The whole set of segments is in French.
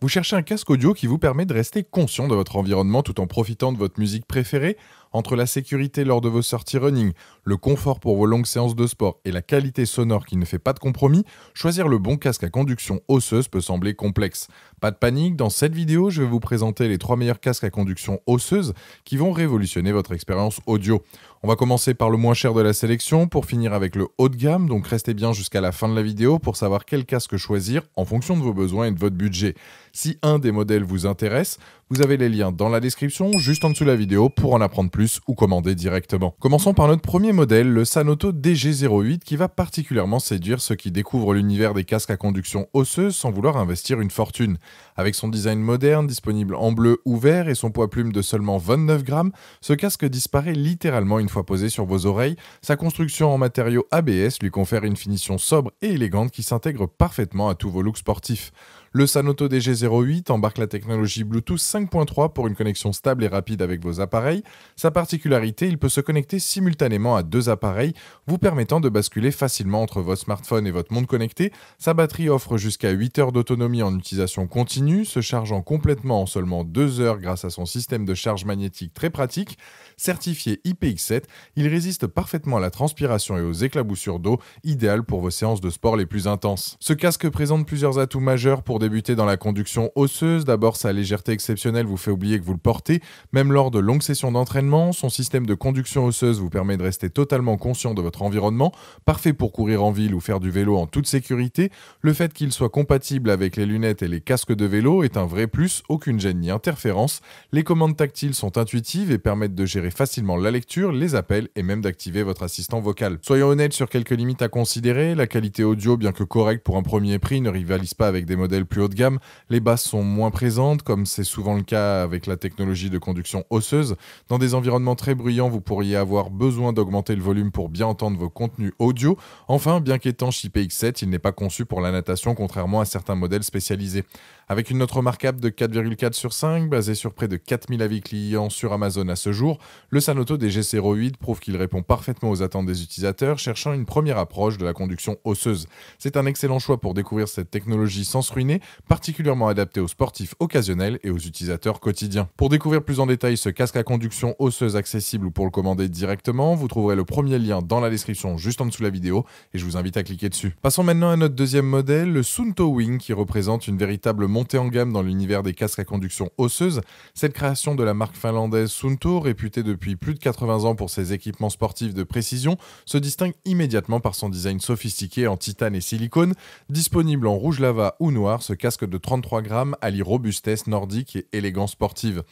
Vous cherchez un casque audio qui vous permet de rester conscient de votre environnement tout en profitant de votre musique préférée. Entre la sécurité lors de vos sorties running, le confort pour vos longues séances de sport et la qualité sonore qui ne fait pas de compromis, choisir le bon casque à conduction osseuse peut sembler complexe. Pas de panique, dans cette vidéo, je vais vous présenter les 3 meilleurs casques à conduction osseuse qui vont révolutionner votre expérience audio. On va commencer par le moins cher de la sélection pour finir avec le haut de gamme, donc restez bien jusqu'à la fin de la vidéo pour savoir quel casque choisir en fonction de vos besoins et de votre budget. Si un des modèles vous intéresse, vous avez les liens dans la description, juste en dessous de la vidéo, pour en apprendre plus ou commander directement. Commençons par notre premier modèle, le Sanoto DG08, qui va particulièrement séduire ceux qui découvrent l'univers des casques à conduction osseuse sans vouloir investir une fortune. Avec son design moderne, disponible en bleu ou vert et son poids plume de seulement 29 grammes, ce casque disparaît littéralement une fois posé sur vos oreilles. Sa construction en matériaux ABS lui confère une finition sobre et élégante qui s'intègre parfaitement à tous vos looks sportifs. Le Sanoto DG08 embarque la technologie Bluetooth 5.3 pour une connexion stable et rapide avec vos appareils. Sa particularité, il peut se connecter simultanément à 2 appareils, vous permettant de basculer facilement entre votre smartphone et votre montre connectée. Sa batterie offre jusqu'à 8 heures d'autonomie en utilisation continue, se chargeant complètement en seulement 2 heures grâce à son système de charge magnétique très pratique. Certifié IPX7, il résiste parfaitement à la transpiration et aux éclaboussures d'eau, idéal pour vos séances de sport les plus intenses. Ce casque présente plusieurs atouts majeurs pour débuter dans la conduction osseuse. D'abord, sa légèreté exceptionnelle vous fait oublier que vous le portez, même lors de longues sessions d'entraînement. Son système de conduction osseuse vous permet de rester totalement conscient de votre environnement, parfait pour courir en ville ou faire du vélo en toute sécurité. Le fait qu'il soit compatible avec les lunettes et les casques de vélo est un vrai plus, aucune gêne ni interférence. Les commandes tactiles sont intuitives et permettent de gérer facilement la lecture, les appels et même d'activer votre assistant vocal. Soyons honnêtes sur quelques limites à considérer. La qualité audio, bien que correcte pour un premier prix, ne rivalise pas avec des modèles plus haut de gamme. Les basses sont moins présentes, comme c'est souvent le cas avec la technologie de conduction osseuse. Dans des environnements très bruyants, vous pourriez avoir besoin d'augmenter le volume pour bien entendre vos contenus audio. Enfin, bien qu'étanche IPX7, il n'est pas conçu pour la natation, contrairement à certains modèles spécialisés. Avec une note remarquable de 4,4 sur 5, basée sur près de 4000 avis clients sur Amazon à ce jour, le Sanoto DG08 prouve qu'il répond parfaitement aux attentes des utilisateurs cherchant une première approche de la conduction osseuse. C'est un excellent choix pour découvrir cette technologie sans se ruiner, particulièrement adaptée aux sportifs occasionnels et aux utilisateurs quotidiens. Pour découvrir plus en détail ce casque à conduction osseuse accessible ou pour le commander directement, vous trouverez le premier lien dans la description juste en dessous de la vidéo et je vous invite à cliquer dessus. Passons maintenant à notre deuxième modèle, le Suunto Wing, qui représente une véritable montée en gamme dans l'univers des casques à conduction osseuse. Cette création de la marque finlandaise Suunto, réputée depuis plus de 80 ans pour ses équipements sportifs de précision, se distingue immédiatement par son design sophistiqué en titane et silicone. Disponible en rouge lava ou noir, ce casque de 33 grammes allie robustesse nordique et élégance sportive.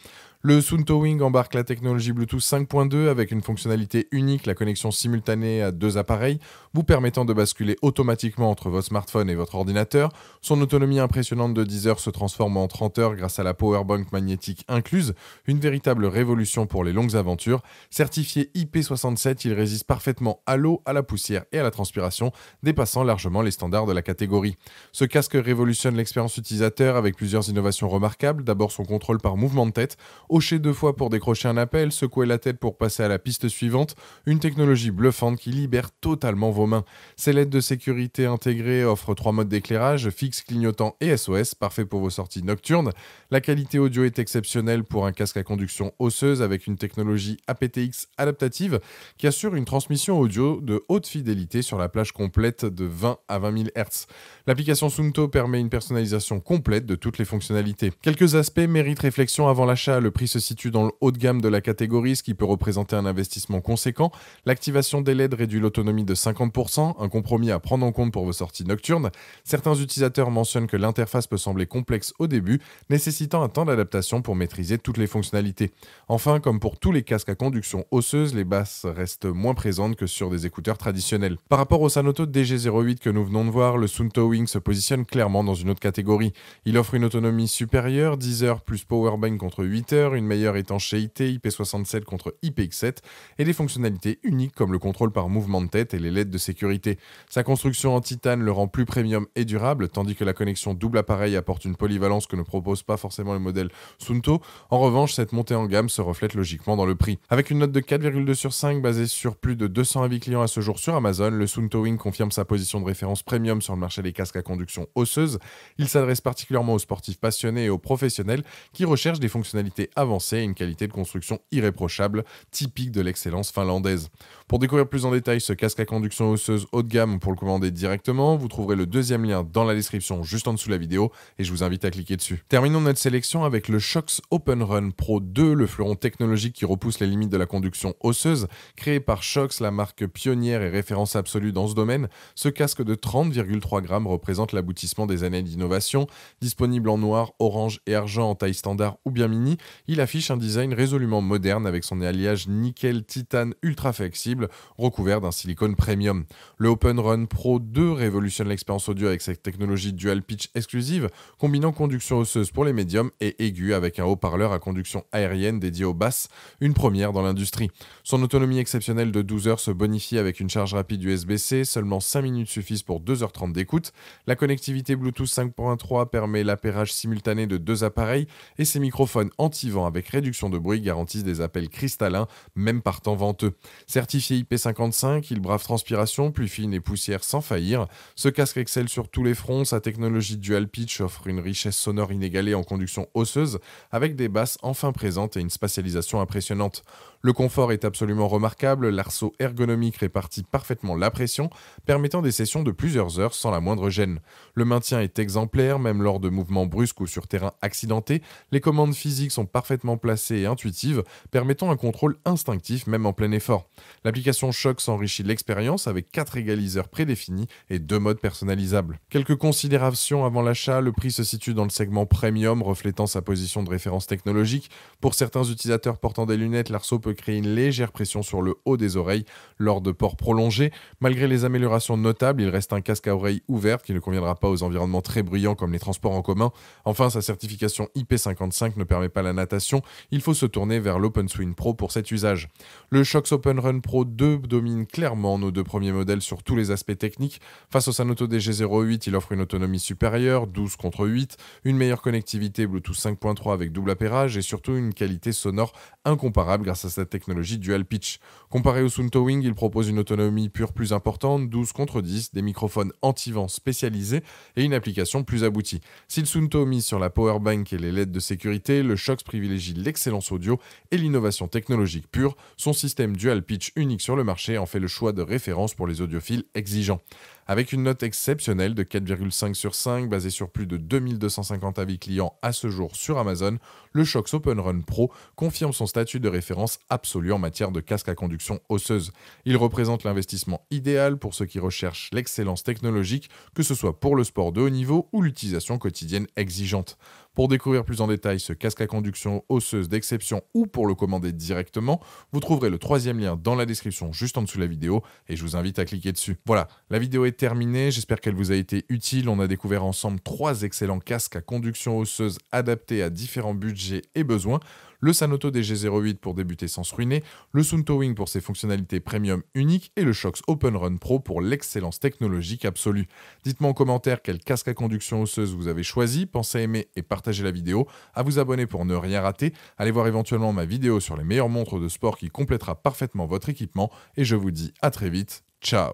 Le Suunto Wing embarque la technologie Bluetooth 5.2 avec une fonctionnalité unique, la connexion simultanée à 2 appareils, vous permettant de basculer automatiquement entre votre smartphone et votre ordinateur. Son autonomie impressionnante de 10 heures se transforme en 30 heures grâce à la powerbank magnétique incluse, une véritable révolution pour les longues aventures. Certifié IP67, il résiste parfaitement à l'eau, à la poussière et à la transpiration, dépassant largement les standards de la catégorie. Ce casque révolutionne l'expérience utilisateur avec plusieurs innovations remarquables. D'abord son contrôle par mouvement de tête, hocher 2 fois pour décrocher un appel, secouer la tête pour passer à la piste suivante, une technologie bluffante qui libère totalement vos mains. Ses LED de sécurité intégrées offrent 3 modes d'éclairage, fixe, clignotant et SOS, parfait pour vos sorties nocturnes. La qualité audio est exceptionnelle pour un casque à conduction osseuse avec une technologie aptX adaptative qui assure une transmission audio de haute fidélité sur la plage complète de 20 à 20 000 Hz. L'application Suunto permet une personnalisation complète de toutes les fonctionnalités. Quelques aspects méritent réflexion avant l'achat. Le prix se situe dans le haut de gamme de la catégorie, ce qui peut représenter un investissement conséquent. L'activation des LED réduit l'autonomie de 50%, un compromis à prendre en compte pour vos sorties nocturnes. Certains utilisateurs mentionnent que l'interface peut sembler complexe au début, nécessitant un temps d'adaptation pour maîtriser toutes les fonctionnalités. Enfin, comme pour tous les casques à conduction osseuse, les basses restent moins présentes que sur des écouteurs traditionnels. Par rapport au Sanoto DG08 que nous venons de voir, le Suunto Wing se positionne clairement dans une autre catégorie. Il offre une autonomie supérieure, 10 heures plus powerbank contre 8 heures, hauteurs, une meilleure étanchéité IP67 contre IPX7 et des fonctionnalités uniques comme le contrôle par mouvement de tête et les LED de sécurité. Sa construction en titane le rend plus premium et durable, tandis que la connexion double appareil apporte une polyvalence que ne propose pas forcément le modèle Suunto. En revanche, cette montée en gamme se reflète logiquement dans le prix. Avec une note de 4,2 sur 5 basée sur plus de 200 avis clients à ce jour sur Amazon, le Suunto Wing confirme sa position de référence premium sur le marché des casques à conduction osseuse. Il s'adresse particulièrement aux sportifs passionnés et aux professionnels qui recherchent des fonctionnalités avancées et une qualité de construction irréprochable, typique de l'excellence finlandaise. Pour découvrir plus en détail ce casque à conduction osseuse haut de gamme ou pour le commander directement, vous trouverez le deuxième lien dans la description juste en dessous de la vidéo et je vous invite à cliquer dessus. Terminons notre sélection avec le Shox Open Run Pro 2, le fleuron technologique qui repousse les limites de la conduction osseuse. Créé par Shox, la marque pionnière et référence absolue dans ce domaine, ce casque de 30,3 grammes représente l'aboutissement des années d'innovation. Disponible en noir, orange et argent en taille standard ou bien mini, il affiche un design résolument moderne avec son alliage nickel-titane ultra flexible recouvert d'un silicone premium. Le Open Run Pro 2 révolutionne l'expérience audio avec cette technologie dual pitch exclusive, combinant conduction osseuse pour les médiums et aiguë avec un haut-parleur à conduction aérienne dédié aux basses, une première dans l'industrie. Son autonomie exceptionnelle de 12 heures se bonifie avec une charge rapide USB-C, seulement 5 minutes suffisent pour 2h30 d'écoute. La connectivité Bluetooth 5.3 permet l'appairage simultané de deux appareils et ses microphones anti-vent avec réduction de bruit garantissent des appels cristallins, même par temps venteux. Certifié IP55, il brave transpiration, pluie fine et poussière sans faillir. Ce casque excelle sur tous les fronts, sa technologie dual pitch offre une richesse sonore inégalée en conduction osseuse, avec des basses enfin présentes et une spatialisation impressionnante. Le confort est absolument remarquable, l'arceau ergonomique répartit parfaitement la pression, permettant des sessions de plusieurs heures sans la moindre gêne. Le maintien est exemplaire, même lors de mouvements brusques ou sur terrain accidenté. Les commandes physiques sont parfaitement placées et intuitives, permettant un contrôle instinctif même en plein effort. L'application Shox enrichit l'expérience avec 4 égaliseurs prédéfinis et 2 modes personnalisables. Quelques considérations avant l'achat, le prix se situe dans le segment premium, reflétant sa position de référence technologique. Pour certains utilisateurs portant des lunettes, l'arceau peut créer une légère pression sur le haut des oreilles lors de ports prolongés. Malgré les améliorations notables, il reste un casque à oreilles ouverte qui ne conviendra pas aux environnements très bruyants comme les transports en commun. Enfin, sa certification IP55 ne permet pas la natation. Il faut se tourner vers l'OpenSwing Pro pour cet usage. Le Shox Open Run Pro 2 domine clairement nos deux premiers modèles sur tous les aspects techniques. Face au Sanoto DG08, il offre une autonomie supérieure, 12 contre 8, une meilleure connectivité Bluetooth 5.3 avec double appairage et surtout une qualité sonore incomparable grâce à sa technologie dual pitch. Comparé au Suunto Wing, il propose une autonomie pure plus importante, 12 contre 10, des microphones anti-vent spécialisés et une application plus aboutie. Si le Suunto mise sur la powerbank et les LED de sécurité, le Shox privilégie l'excellence audio et l'innovation technologique pure. Son système dual pitch unique sur le marché en fait le choix de référence pour les audiophiles exigeants. Avec une note exceptionnelle de 4,5 sur 5 basée sur plus de 2250 avis clients à ce jour sur Amazon, le Shox Open Run Pro confirme son statut de référence absolue en matière de casque à conduction osseuse. Il représente l'investissement idéal pour ceux qui recherchent l'excellence technologique, que ce soit pour le sport de haut niveau ou l'utilisation quotidienne exigeante. Pour découvrir plus en détail ce casque à conduction osseuse d'exception ou pour le commander directement, vous trouverez le troisième lien dans la description juste en dessous de la vidéo et je vous invite à cliquer dessus. Voilà, la vidéo est terminée, j'espère qu'elle vous a été utile. On a découvert ensemble 3 excellents casques à conduction osseuse adaptés à différents budgets et besoins. Le Sanoto DG08 pour débuter sans se ruiner, le Suunto Wing pour ses fonctionnalités premium uniques et le Shox Open Run Pro pour l'excellence technologique absolue. Dites-moi en commentaire quel casque à conduction osseuse vous avez choisi, pensez à aimer et partager la vidéo, à vous abonner pour ne rien rater, allez voir éventuellement ma vidéo sur les meilleures montres de sport qui complétera parfaitement votre équipement et je vous dis à très vite, ciao.